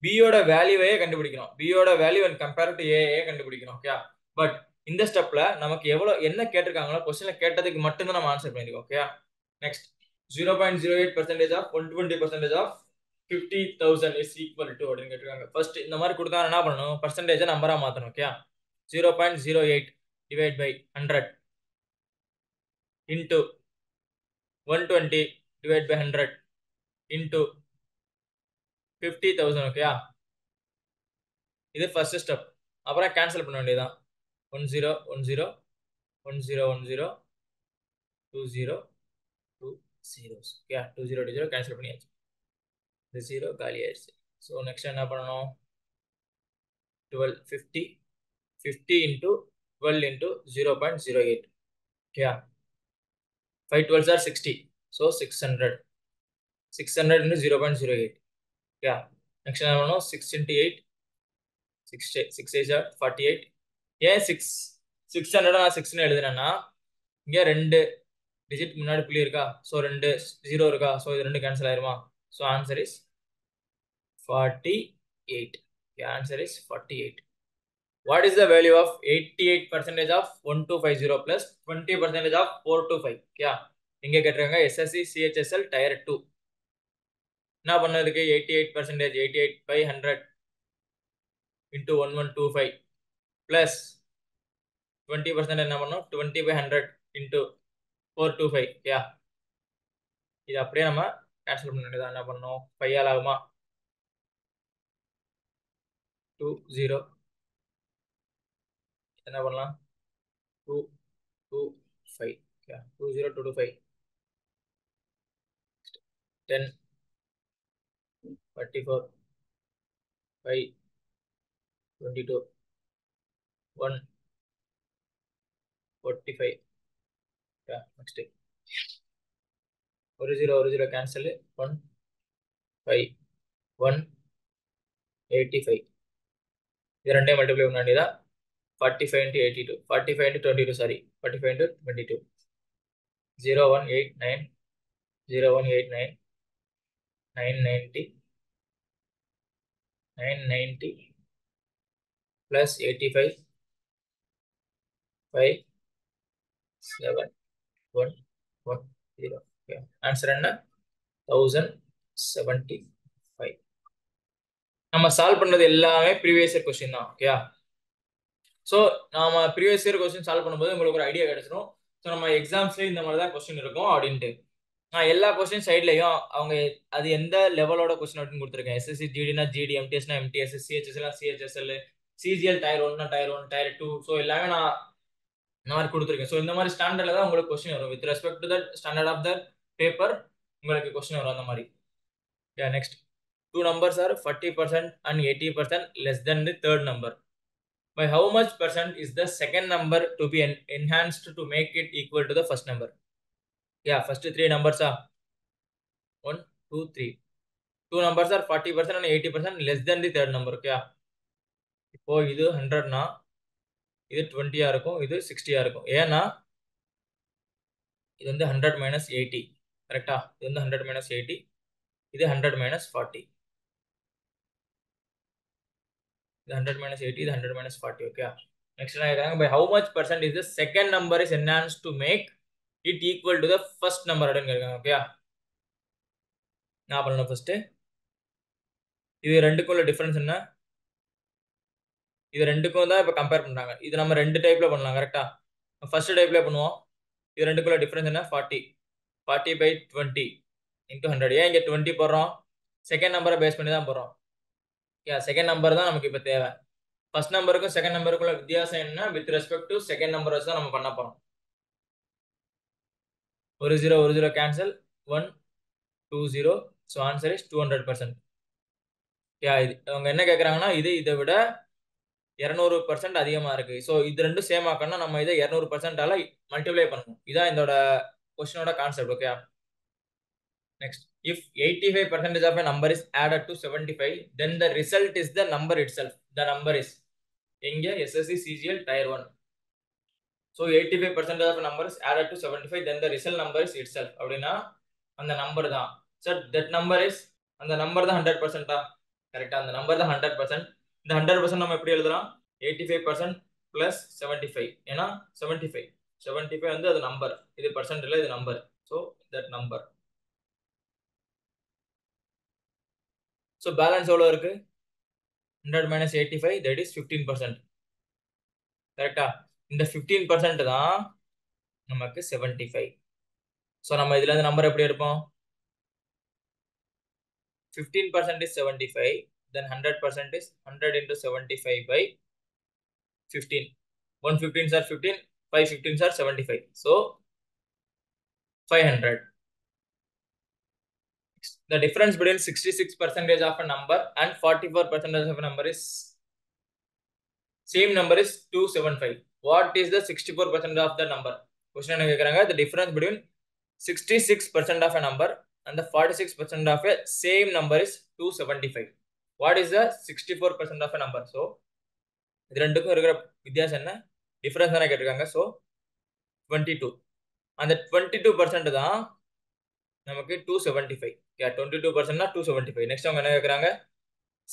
B யோட வேல்யூவையே கண்டுபிடிக்கணும். B யோட value when compared to A கண்டுபிடிக்கணும். ஓகே. பட் இந்த ஸ்டெப்ல நமக்கு எவ்வளவு என்ன கேட்டிருக்காங்களோ क्वेश्चनல கேட்டதுக்கு மட்டும் தான் நம்ம ஆன்சர் பண்ணிருக்கோம். Okay. Next, 0.08% of 120% of 50,000 is equal to அப்படின்னு கேட்டிருக்காங்க. ஃபர்ஸ்ட் இந்த மாதிரி கொடுத்தா என்ன பண்ணணும்? பர்சன்டேஜை நம்பரா மாத்தணும். Okay. 0.08 divide by 100 into 120 divided by 100 into 50,000. Okay. இது ஃபர்ஸ்ட் ஸ்டெப். அப்புறம் கேன்சல் பண்ண வேண்டியதுதான். 10 10 10 10 20 2 zeros. ஓகே. 20 20 கேன்சல் பண்ணியாச்சு. இந்த 0 காலி ஆயிடுச்சு. ஸோ நெக்ஸ்ட் என்ன பண்ணணும்? 12 50 50 into 12 into 0.08. Okay. 5 12s are 60. So 600. 600 into 0.08. Okay. Next என்ன பண்ணணும்? 6 into 8. 6 8 are 48. ஏன் 600 நான் 6ன்னு எழுதுனேன்னா இங்க ரெண்டு டிஜிட் முன்னாடி புள்ளி இருக்கா? ஸோ ரெண்டு 0 இருக்கா? ஸோ இது ரெண்டு கேன்சல் ஆயிருமா? So answer is 48. Answer is 48. What is the value of 88% of 1250 plus 20% of 425? Okay. இங்க கேட்டிருக்காங்க SSC CHSL டயர் 2. என்ன பண்ணதுக்கு? 88%, 88 by 100 into 1125 plus 20% என்ன பண்ணும்? 20 by 100 into 425. ஓகே. இது அப்படியே நம்ம கேன்சல் பண்ண வேண்டியதான். என்ன பண்ணணும்? 5 ஆல் ஆகுமா? 2 0 என்ன பண்ணலாம்? 2 2 5. ஓகே. 2 0 2 2 5 10 44 5 22 1 45. ஓகே. நெக்ஸ்ட் ஒரு ஜீரோ கேன்சல் 1 5 1 85 இது ரெண்டே மல்டிப்ளை பண்ண வேண்டியதா 45 into 82 45 into 22 sorry 45 into 22 0189 0189 990 990 plus 85 5 7 1 1 0 okay. Answer என்ன 1075 நம்ம சால்வ் பண்ணது எல்லாமே ப்ரீவியஸ் இயர் கொஸ்டின் தான் ஓகே. ஸோ நாம ப்ரீவியஸ் இயர் கொஸ்டின் சால்வ் பண்ணும்போது உங்களுக்கு ஒரு ஐடியா கிடைச்சிடும். ஸோ நம்ம எக்ஸாம்ஸ்ல இந்த மாதிரி தான் கொஸ்டின் இருக்கும் அப்படின்ட்டு நான் எல்லா கொஸ்டின் சைட்லையும் அவங்க அது எந்த லெவலோட கொஸ்டின் அப்படின்னு கொடுத்துருக்கேன். எஸ்எஸ்சி ஜிடினா ஜிடி, எம்டிஎஸ்னா எம்டிஎஸ், சிஹெச்எஸ்எல்னா CHSL, CGL tier 1 tier 1 tier 2 so எல்லாமே நான் இந்த மாதிரி கொடுத்துருக்கேன். ஸோ இந்த மாதிரி ஸ்டாண்டர்ட்ல தான் உங்களுக்கு கொஸ்டின் வரும். With respect to that standard of the paper உங்களுக்கு கொஸ்டின் வரும் அந்த மாதிரி. Next two numbers are 40% and 80% less than the third number. By how much percent is the second number to be enhanced to make it equal to the first number? First three numbers are 1 2 3. Two numbers are 40% and 80% less than the third number. இப்போ இது 100 னா இது 20 ஆ இருக்கும், இது 60 ஆ இருக்கும். ஏன்னா இது வந்து 100 minus 80 கரெக்ட்டா? இது வந்து 100 minus 80, இது 100 minus 40. இது 100 minus 80, இது 100 minus 40. Okay. Next என்ன கேக்குறாங்க, by how much percent is the second number is enhanced to make it equal to the first number அப்படின்னு கேக்குறாங்க. ஓகே, நான் பண்ணணும் ஃபர்ஸ்ட். இது ரெண்டுக்குள்ள டிஃபரன்ஸ் என்ன? இது ரெண்டுக்கும் தான் இப்போ கம்பேர் பண்றாங்க. இது நம்ம ரெண்டு டைப்ல பண்ணலாம் கரெக்ட்டா? ஃபர்ஸ்ட் டைப்ல பண்ணுவோம். இது ரெண்டுக்குள்ள டிஃபரன்ஸ் என்ன? 40 40 by 20 into 100. ஏன் இங்க 20 போடுறோம்? செகண்ட் நம்பரை பேஸ் பண்ணி தான் போடுறோம். செகண்ட் நம்பர் தான் நமக்கு இப்போ தேவை. ஃபர்ஸ்ட் நம்பருக்கும் செகண்ட் நம்பருக்குள்ள வித்தியாசம் என்ன? With respect to second number வச்சு தான் நம்ம பண்ண போறோம். ஒரு zero cancel 1 2 0. So answer is 200%. இது அவங்க என்ன கேட்குறாங்கன்னா இது இதை விட 200% அதிகமா இருக்கு. ஸோ இது ரெண்டும் சேம் ஆக்கணும்னா நம்ம இதை 200%ஆல மல்டிப்ளை பண்ணணும். இதான் இதோட கொஸ்டினோட concept. Okay, next if 85% of a number is added to 75 then the result is the number itself. The number is எங்க SSC CGL tier 1. So 85% of a number is added to 75 then the result number is itself. அப்படின்னா அந்த நம்பர் தான். So that number is அந்த நம்பர் தான் 100%. கரெக்ட்டா? அந்த நம்பர் தான் 100%. இந்த 100% நம்ம எப்படி எழுதலாம்? 85% plus 75. ஏன்னா 75 வந்து அது நம்பர், இது பர்சன்ட் இல்ல, இது number. So that number. So balance எவ்வளவு இருக்கு? 100 minus 85 that is 15%. கரெக்ட்டா? இந்த 15% தான் நமக்கு 75. So நம்ம இதுல இருந்து நம்பர் எப்படி எடுப்போம்? 15% is 75, then 100% is 100 into 75 by 15. 1 15s are 15, 5 15s are 75. So 500. The difference between 66% of a number and 44% of a number is same number is 275. What is the 64% of the number? Question என்ன கேக்குறாங்க, the difference between 66% of a number and the 46% of a same number is 275. What is the 64% of a number? So இது ரெண்டுக்கும் இருக்கிற வித்தியாசம் என்ன? டிஃபரன்ஸ் தானே கேட்டிருக்காங்க. ஸோ 22. அந்த 22% தான் நமக்கு 275. 22% 275. நெக்ஸ்ட் அவங்க என்ன கேட்குறாங்க,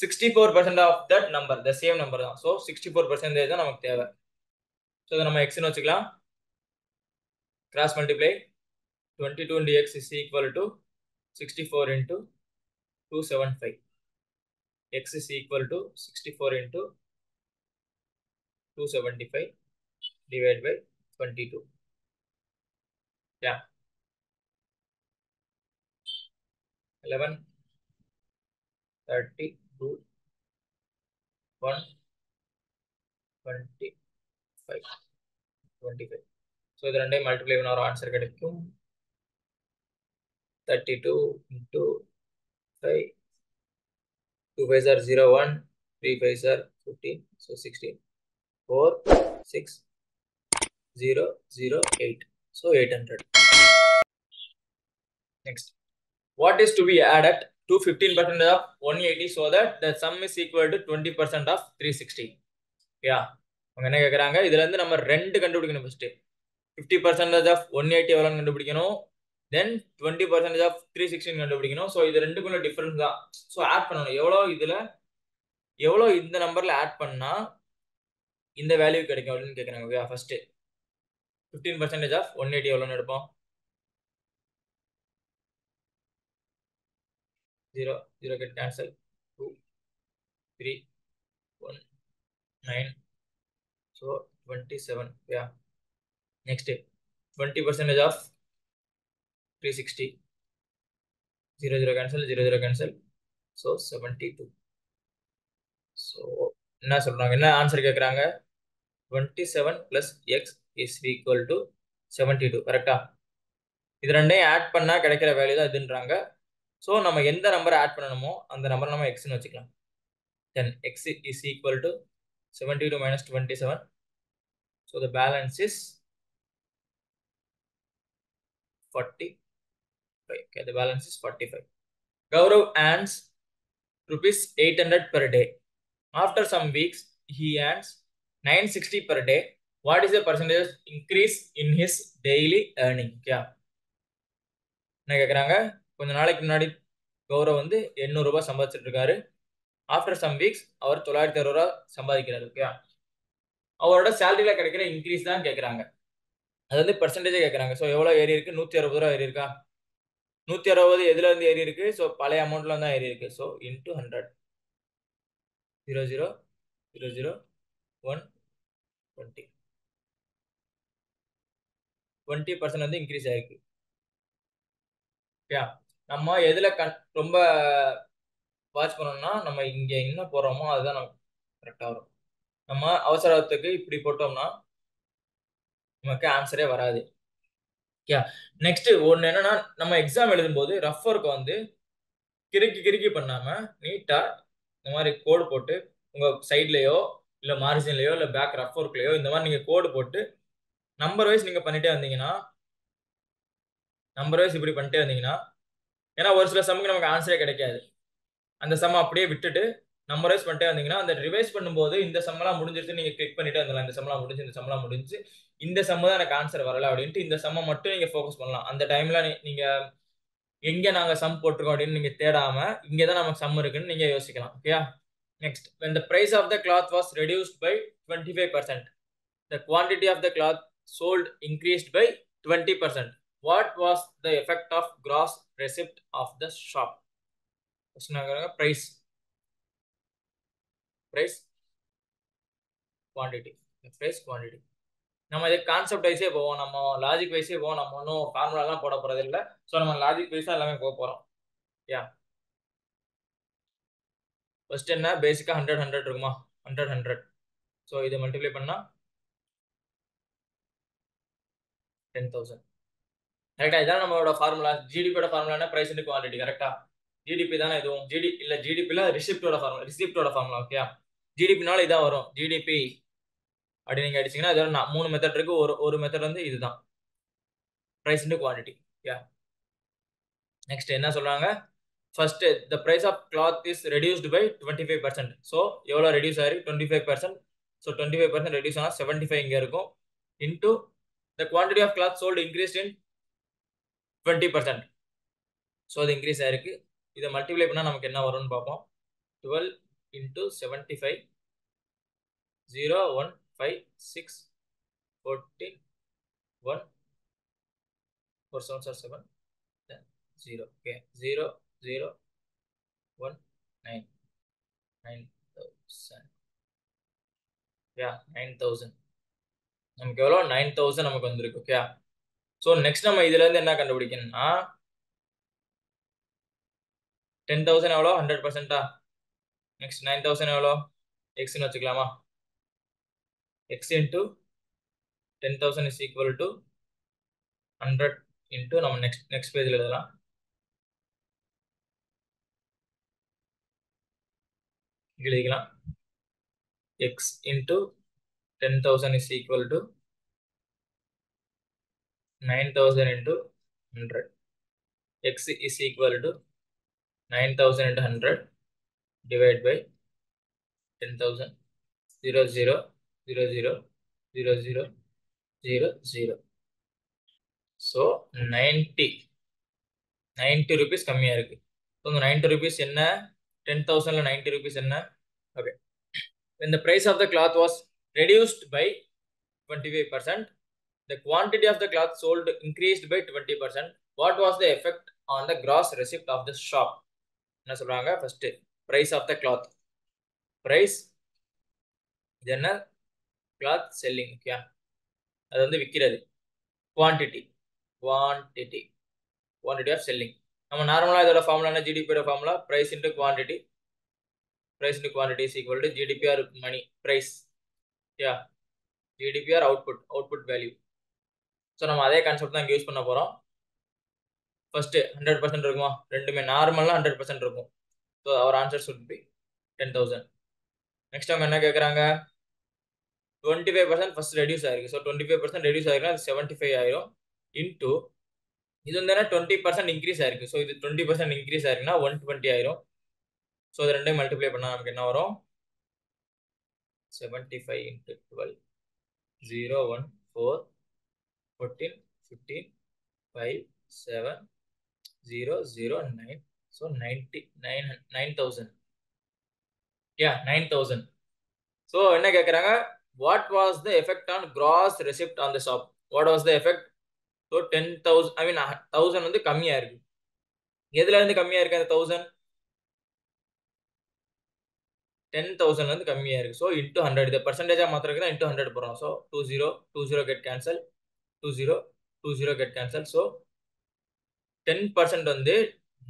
64% off that number the same number தான். ஸோ 64% தான் நமக்கு தேவை. ஸோ இதை நம்ம எக்ஸ்னு வச்சுக்கலாம். Cross multiply 22 into x is equal to 64 into 275. X is equal to 64 into 275 divided by 22. 11 32 1 25 25. So இது ரெண்டையும் மல்டிப்ளை பண்ண ஒரு ஆன்சர் கிடைக்கும். 32 into 5. 2 5s are 0 1, 3 5s are 15. So 16. 4 6 0 0 8. So 800. Next, what is to be added to 15% of 180 so that the sum is equal to 20% of 360? யா அவங்க என்ன கேட்குறாங்க, இதுல இருந்து நம்ம ரெண்டு கண்டுபிடிக்கணும். ஃபர்ஸ்ட் 50% ஆஃப் 180 எவ்வளோன்னு கண்டுபிடிக்கணும், தென் 20% ஆஃப் 316 கண்டுபிடிக்கணும். ஸோ இது ரெண்டுக்குள்ள டிஃபரன்ஸ் தான். ஸோ ஆட் பண்ணணும். எவ்வளோ இந்த நம்பர்ல ஆட் பண்ணா இந்த வேல்யூ கிடைக்கும் அப்படின்னு கேட்குறாங்க. ஓகே, ஃபர்ஸ்ட் 15% ஆஃப் 180 எவ்வளோன்னு எடுப்போம். 0 0 get cancel, 2 3 1 9, so 27. Yeah, next 20% of 360, 0 0 cancel, 0 0 cancel, so 72. So என்ன சொல்றாங்க, என்ன ஆன்சர் கேட்குறாங்க, 27 plus x is equal to 72. கரெக்டா? இது ரெண்டையும் ஆட் பண்ணா கிடைக்கிற வேல்யூ தான் இதுன்றாங்க. ஸோ நம்ம எந்த நம்பரை ஆட் பண்ணணுமோ அந்த நம்பரை நம்ம எக்ஸ்னு வச்சுக்கலாம். Then X is equal to 72 minus 27. So the balance is 45. Okay, the balance is 45. Gaurav earns rupees 800 per day. After some weeks, he earns 960 per day. What is the percentage increase in his daily earning? Yeah. என்ன கேட்குறாங்க, கொஞ்ச நாளைக்கு முன்னாடி கௌரவ் வந்து 800 ரூபாய் சம்பாதிச்சிட்டு இருக்காரு. ஆஃப்டர் சம் வீக்ஸ் அவர் 960 ரூபாய் சம்பாதிக்கிறாரு. ஓகே, அவரோட சேலரியில கிடைக்கிற இன்க்ரீஸ் தான் கேட்குறாங்க. அது வந்து பெர்சன்டேஜே கேட்குறாங்க. ஸோ எவ்வளோ ஏறி இருக்கு, 160 ரூபா ஏறி இருக்கா, 160 எதுல இருந்து ஏறி இருக்கு, ஸோ பழைய அமௌண்ட்ல தான் ஏறி இருக்கு. ஸோ இன்டூ 100, 0 0 0 0 1 20, 20% வந்து இன்க்ரீஸ் ஆயிருக்கு. ஓகே, நம்ம எதுல ரொம்ப வாட்ச் பண்ணோம்னா நம்ம இங்க என்ன போடுறோமோ அதுதான் நமக்கு கரெக்டா வரும். நம்ம அவசரத்துக்கு இப்படி போட்டோம்னா நமக்கு ஆன்சரே வராது. நெக்ஸ்ட் ஒன்னு என்னன்னா, நம்ம எக்ஸாம் எழுதும்போது ரஃப் ஒர்க் வந்து கிறுக்கி பண்ணாம நீட்டா இந்த மாதிரி கோடு போட்டு உங்க சைட்லயோ இல்ல மார்ஜின்லயோ இல்ல பேக் ரஃப் ஒர்க்லயோ இந்த மாதிரி நீங்க கோடு போட்டு நம்பர் வைஸ் நீங்க பண்ணிட்டே வந்தீங்கன்னா, நம்பர் வைஸ் இப்படி பண்ணிட்டே வந்தீங்கன்னா, ஏன்னா ஒரு சில சம்முக்கு நமக்கு ஆன்சரே கிடைக்காது. அந்த சம் அப்படியே விட்டுட்டு நம்பர் வைஸ் பண்ணிட்டே வந்தீங்கன்னா, அந்த ரிவைஸ் பண்ணும்போது இந்த சம்மெல்லாம் முடிஞ்சிருச்சு நீங்க கிளிக் பண்ணிட்டே வந்துடலாம். இந்த சம்மெல்லாம் முடிஞ்சு, இந்த சம்மெல்லாம் முடிஞ்சு, இந்த சம்மு தான் எனக்கு ஆன்சர் வரல அப்படின்ட்டு இந்த சம்மை மட்டும் நீங்க ஃபோக்கஸ் பண்ணலாம். அந்த டைம்ல நீங்க எங்க நாங்க சம் போட்டிருக்கோம் அப்படின்னு நீங்க தேடாம இங்கதான் நமக்கு சம் இருக்குன்னு நீங்க யோசிக்கலாம். Okay, next, when the price of the cloth was reduced by 25%, the quantity of the cloth sold increased by 20%. What was the effect of gross receipt of the shop? price quantity, price quantity. நம்ம இது கான்செப்ட் வைஸே போவோம், நம்ம லாஜிக் வைஸே போவோம். நம்ம ஒன்றும் ஃபார்முலாலாம் போட போறது இல்லை. ஸோ நம்ம லாஜிக் வைஸா எல்லாமே போக போறோம். யா, ஃபர்ஸ்ட் என்ன, பேசிக்கா 100 100 இருக்குமா, 100 100. ஸோ இதை மல்டிப்ளை பண்ணா 10,000. கரெக்டா? இதான் நம்மளோட ஃபார்முலா. ஜிடிபியோட ஃபார்முலா என்ன, பிரைஸ் இன்டு குவான்டிட்டி. கரெக்டா? ஜிடிபி தானே இதுவும். ஜிடிபில ரிசிப்டோட ஃபார்முலா. ஓகே, ஜிடிபினால இதான் வரும். ஜிடிபி அப்படி நீங்க அடிச்சீங்கன்னா இதோட 3 மெத்தட் இருக்கு. ஒரு மெத்தட் வந்து இதுதான், பிரைஸ் இன்டு குவான்டிட்டி. யா, நெக்ஸ்ட் என்ன சொல்றாங்க, first the price of cloth is reduced by 25%. So எவ்வளோ ரெடியூஸ் ஆயிருக்கு, 25%. ஸோ 25% ரெடியூஸ் ஆனால் 75 இங்கே இருக்கும். Into the quantity of cloth sold increased in 20%. So அது இன்க்ரீஸ் ஆயிருக்கு. இதை மல்டிப்ளை பண்ணால் நமக்கு என்ன வரும்னு பார்ப்போம். 12 into 75, 0 1 5 6 14 1 4 7 are 7, then 0. Okay, 0 0 1 9 9,000. Yeah, 9,000. நமக்கு எவ்வளோ, 9,000 நமக்கு வந்திருக்கு. ஓகே, ஸோ நெக்ஸ்ட் நம்ம இதுல இருந்து என்ன கண்டுபிடிக்கணும்னா, 10,000 எவ்வளோ, 100%. நெக்ஸ்ட் 9,000 எவ்வளோ, எக்ஸ்ன்னு வச்சுக்கலாமா. X into 10,000 is equal to 100 into நம்ம நெக்ஸ்ட் பேஜில் எழுதலாம். எழுதிக்கலாம், X into 10,000 is equal to 9,000 into 100. x is equal to 9000 into 100 divided by 10,000 0 0 0 0 0 0 0 0. So 90 rupees கம்மியா இருக்கு. So இந்த 90 rupees என்ன? 10,000ல 90 rupees என்ன? Okay. When the price of the cloth was reduced by 25%, the quantity of the cloth sold increased by 20%. What was the effect on the gross receipt of the shop? என்ன சொல்றாங்க? First, price of the cloth. Price என்ன? Cloth selling. Okay. அது வந்து விக்கிறது. Quantity. Quantity. Quantity of selling. நம்ம நார்மலா இதோட ஃபார்முலா என்ன? ஜிடிபியோட formula price into quantity. Price into quantity is equal to GDP or money. Price. Yeah. GDP or output value. So நம்ம அதே கான்செப்ட் தான் யூஸ் பண்ண போகிறோம். ஃபர்ஸ்ட் 100% இருக்குமா? ரெண்டுமே நார்மலாக 100% இருக்கும். So our answer should be 10,000. Next அவங்க என்ன கேட்குறாங்க? 25% ஃபர்ஸ்ட் ரெடியூஸ் ஆயிருக்கு. ஸோ 25% ரெடியூஸ் ஆயிருக்குன்னா அது 75 ஆயிரும். இன்டூ இது வந்து 20% இன்க்ரீஸ் ஆயிருக்கு. ஸோ இது 20% இன்க்ரீஸ் ஆயிருக்குன்னா 120 ஆயிரும். ஸோ இது ரெண்டையும் மல்டிப்ளை பண்ணால் நமக்கு என்ன வரும்? 75 into 12 0 1 4 14 15 5 7 0 0 9. So 9,000. Yeah, 9,000. So என்ன கேட்குறாங்க? What was the effect on gross receipt on the shop? What was the effect? So 10,000, I mean 1,000 வந்து கம்மியா இருக்கு. எதுல இருந்து கம்மியா இருக்கு? அந்த 1,000 10,000 வந்து கம்மியா இருக்கு. So into 100. இதை பர்சன்டேஜா மாத்திரக்குன்னா இன்டூ 100 போடுறோம். So 20 get cancel, 20 get cancel. So 10% வந்து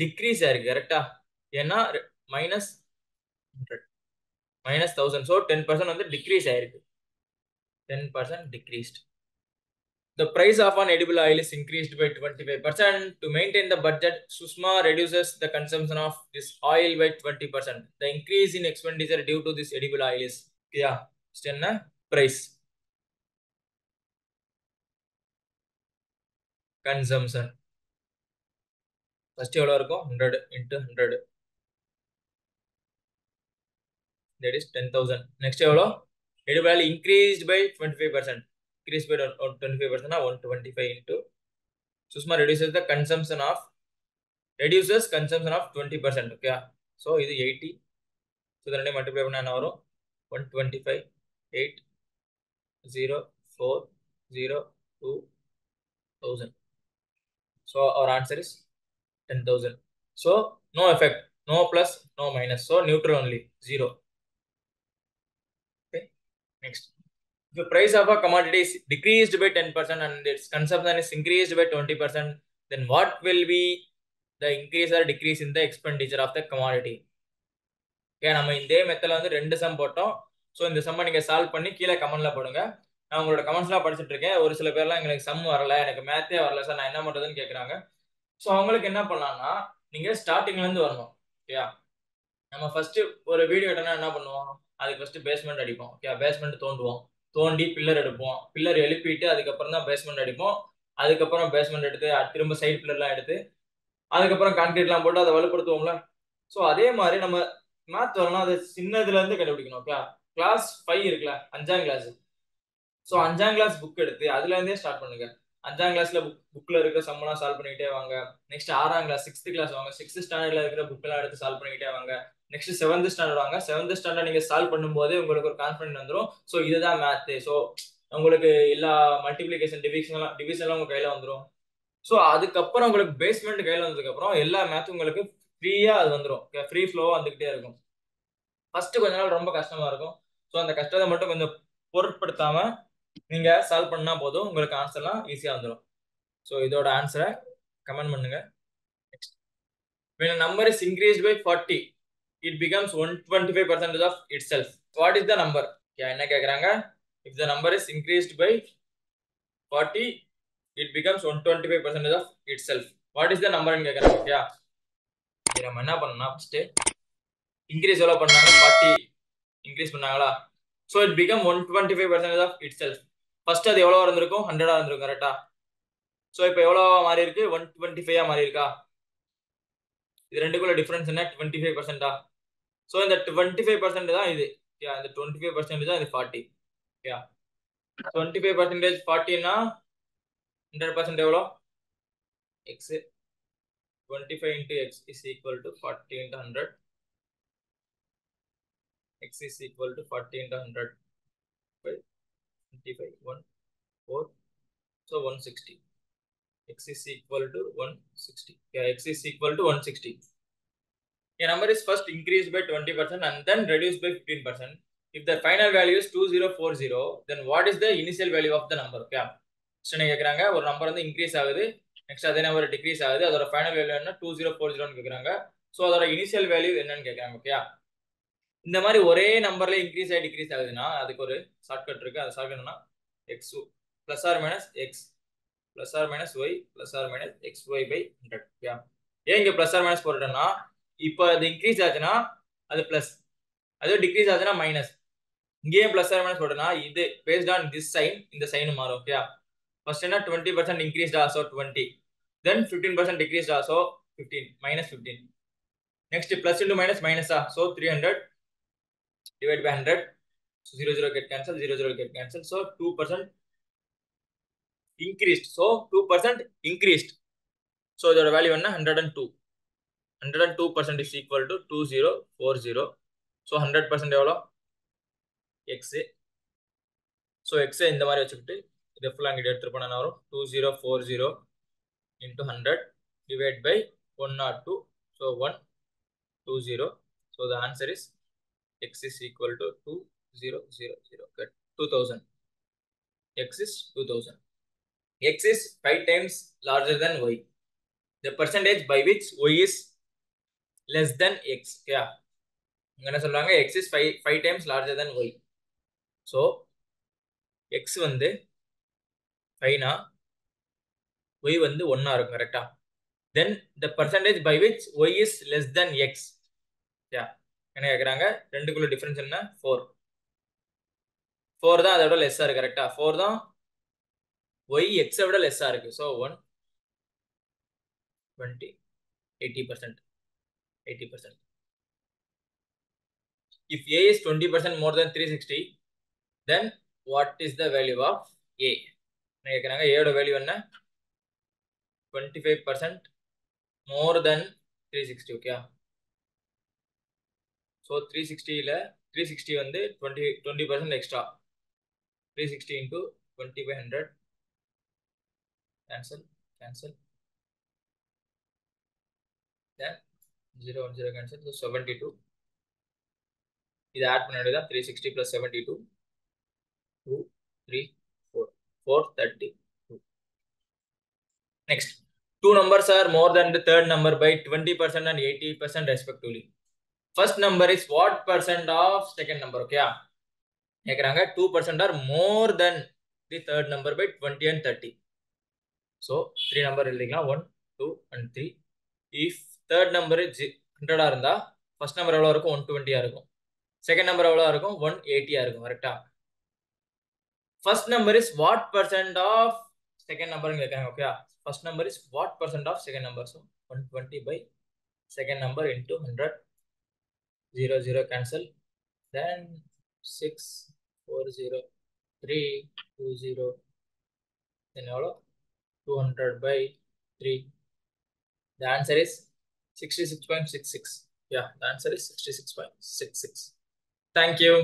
டிக்ரீஸ் ஆயிருக்கு. கரெக்டா? ஏன்னா மைனஸ் 1,000. ஸோ 10% வந்து டிக்ரீஸ் ஆயிருக்கு. 10% decreased. The price of an edible oil is increased by 25%. To maintain the budget, Susma reduces the consumption of this oil by 20%. The increase in expenditure due to this edible oil is, yeah, still price. Consumption. First எவ்வளவு இருக்கும்? 100 into 100. That is 10,000. Next எவ்வளவு? Edible oil increased by 25%. Increased by 25%, 125 into Susma reduces consumption of 20%. Okay. So இது 80. So the ரெண்டையும் மல்டிப்ளை பண்ணா என்ன வரும்? 125 8 0 4 0 2,000. So our answer is 10,000. So no effect, no plus, no minus. So neutral only, 0. Okay. Next. If the price of a commodity is decreased by 10% and its consumption is increased by 20%, then what will be the increase or decrease in the expenditure of the commodity? Okay, நம்ம இதே மெத்தட்ல வந்து ரெண்டு சம் போட்டோம். ஸோ இந்த சம்மை நீங்க சால்வ் பண்ணி கீழே கமெண்ட்ல போடுங்க. நான் உங்களோட கமெண்ட்ஸ்லாம் படிச்சுட்டு இருக்கேன். ஒரு சில பேர்லாம் எங்களுக்கு சம் வரல, எனக்கு மேத்தே வரல சார், நான் என்ன பண்றதுன்னு கேட்குறாங்க. ஸோ அவங்களுக்கு என்ன பண்ணலாம்னா, நீங்க ஸ்டார்டிங்ல இருந்து வரணும். ஓகேயா? நம்ம ஃபர்ஸ்ட் ஒரு வீடியோ எடுனா என்ன பண்ணுவோம்? அதுக்கு ஃபர்ஸ்ட் பேஸ்மெண்ட் அடிப்போம். ஓகே, பேஸ்மெண்ட் தோண்டுவோம், தோண்டி பில்லர் எடுப்போம், பில்லர் எழுப்பிட்டு அதுக்கப்புறம் தான் பேஸ்மெண்ட் அடிப்போம். அதுக்கப்புறம் பேஸ்மெண்ட் எடுத்து திரும்ப சைடு பில்லர்லாம் எடுத்து அதுக்கப்புறம் கான்கிரீட்லாம் போட்டு அதை வலுப்படுத்துவோம்ல. ஸோ அதே மாதிரி நம்ம மேத் வரணும், அது சின்னதுல இருந்து கண்டுபிடிக்கணும். ஓகே, கிளாஸ் 5 இருக்குல்ல, 5ஆம் கிளாஸ். ஸோ 5ஆம் கிளாஸ் புக் எடுத்து அதுல இருந்தே ஸ்டார்ட் பண்ணுங்க. 5ஆம் கிளாஸ்ல புக்ல இருக்க சம்மெல்லாம் சால்வ் பண்ணிக்கிட்டே வாங்க. நெக்ஸ்ட் 6ஆம் கிளாஸ் 6th கிளாஸ் வாங்க. 6th ஸ்டாண்டர்ட்ல இருக்கிற புக் எல்லாம் எடுத்து சால்வ் பண்ணிக்கிட்டே வாங்க. நெக்ஸ்ட் 7th ஸ்டாண்டர்ட் வாங்க. 7th ஸ்டாண்டர்ட் நீங்க சால்வ் பண்ணும்போது உங்களுக்கு ஒரு கான்ஃபிடன்ட் வந்துடும். ஸோ இதுதான் மேத். ஸோ உங்களுக்கு எல்லா மல்டிபிளிகேஷன் டிவிஷன்லாம் உங்க கையில வந்துடும். ஸோ அதுக்கப்புறம் உங்களுக்கு பேஸ்மெண்ட் கையில வந்ததுக்கு அப்புறம் எல்லா மேத்தும் உங்களுக்கு ஃப்ரீயா அது வந்துடும். ஃப்ரீ ஃப்ளோவா வந்துகிட்டே இருக்கும். ஃபர்ஸ்ட் கொஞ்ச நாள் ரொம்ப கஷ்டமா இருக்கும். ஸோ அந்த கஷ்டத்தை மட்டும் கொஞ்சம் பொருட்படுத்தாம நீங்க சால்வ் பண்ணா போதும், உங்களுக்கு ஆன்சர்லாம் ஈஸியா வந்துடும். ஸோ இதோட ஆன்சரை கமெண்ட் பண்ணுங்க. Next, when a number is increased by 40, it becomes 125% of itself. What is the number? என்ன கேக்குறாங்க? If the number is increased by 40, it becomes 125% of itself. What is the number ன்னு கேக்குறாங்க. ஓகே, நம்ம என்ன பண்ணணும்னா ஃபர்ஸ்ட் இன்க்ரீஸ் எவ்வளவு பண்ணாங்க? 40 இன்க்ரீஸ் பண்ணாங்களா? So it become 125% of itself. First அது எவ்வளவு இருந்திருக்கும்? 100 இருந்திருக்கும். கரெக்டா? ஸோ இப்போ எவ்வளோ மாறி இருக்கு? 125 மாறி இருக்கா? இது ரெண்டுக்குள்ள டிஃபரன்ஸ் என்ன 25%. ஸோ இந்த 25% தான் இது. இந்த 25% தான் இது 40. 25% 40னா 100% எவ்வளோ? X 25 into x is equal to 40 into 100. X is equal to 40 into 100 by 25, 1, 4, so 160. X is equal to 160. X is equal to 160. A number is first increased by 20% and then reduced by 15%. If the final value is 2040, then what is the initial value of the number? கேக்குறாங்க ஒரு நம்பர் வந்து இன்க்ரீஸ் ஆகுது, நெக்ஸ்ட் அதே நம்பர் டிக்ரீஸ் ஆகுது, அதோட ஃபைனல் வேல்யூ என்ன 2040 கேக்குறாங்க. ஸோ அதோட இனிஷியல் வேல்யூ என்னன்னு கேக்குறாங்க. ஓகே, இந்த மாதிரி ஒரே நம்பர்ல இன்க்ரீஸ் ஆகி டிக்ரீஸ் ஆகுதுன்னா அதுக்கு ஒரு ஷார்ட்கட் இருக்கு. அது ஷார்ட்கட் என்ன? X plus or minus x plus or minus y plus or minus x y by 100. ஏன் இங்க பிளஸ் ஆர் மைனஸ் போட்டுட்டோம்னா இப்போ அது இன்க்ரீஸ் ஆச்சுன்னா அது பிளஸ், அது டிக்ரீஸ் ஆச்சுன்னா மைனஸ். இங்கேயும் பிளஸ் ஆர் மைனஸ் போட்டோம்னா இது பேஸ்ட் ஆன் திஸ் சைன் இந்த சைன் மாறும். ஓகே, ஃபர்ஸ்ட் என்ன 20% increased Assos 20, then 15% decreased Assos 15 minus 15. Next plus into minus minus so 300 divided by 100. So 0 0 get cancelled, 0 0 get cancelled. So 2% increased. So 2% increased. So the value is 102. 102% is equal to 2040. So 100% எவ்வளோ? X. So X இந்த மாதிரி வச்சுக்கிட்டு இதை ஃபுல்லாக அங்கிட்டு எடுத்துட்டு போனா வரும் 2040 into 100 divided by 102. So 120. So the answer is X is equal to 2000. Good. 2000. X is 2000. X is 5 times larger than Y. The percentage by which Y is less than X. Yeah. என்ன சொல்றாங்க? X is 5 times larger than Y. So X வந்து 5னா Y வந்து 1 இருக்கும். கரெக்டா? Then the percentage by which Y is less than X. Yeah. என்ன கேக்குறாங்க? ரெண்டுக்குள்ள டிஃபரன்ஸ் என்ன? 4. 4 தான் அதோட லெஸ்ஸா இருக்கு. கரெக்டா? 4 தான் Y X விட லெஸ்ஸா இருக்கு. So 1 20 80%. 80%. If A is 20% more than 360, then what is the value of A? கேக்குறாங்க A ஓட வேல்யூ என்ன? 25% more than 360. ஓகே, ஸோ 360 வந்து 20% extra. 360 into 20 by 100 cancel. Then 0 1 0 cancel. So 72. இது ஆட் பண்ண வேண்டியதான். 360 plus 72 2 3 4 432. Next, two numbers are more than the third number by 20% and 80% respectively. First number is what percent of second number? Okay, கேக்குறாங்க 2% are more than the third number by 20 and 30. So 3 number எழுதிக்கலாம் 1 2 and 3. If third number is 100 இருந்தா first number எவ்வளவு இருக்கும்? 120 இருக்கும். second number எவ்வளவு இருக்கும்? 180 இருக்கும். கரெக்டா? First number is what percent of second number கேக்குறாங்க. Okay, first number is what percent of second number? So 120 by second number into 100. 0 0 cancel. Then 6 4 0 3 2 0. Then 200 by 3. The answer is 66.66. Yeah, the answer is 66.66. Thank you.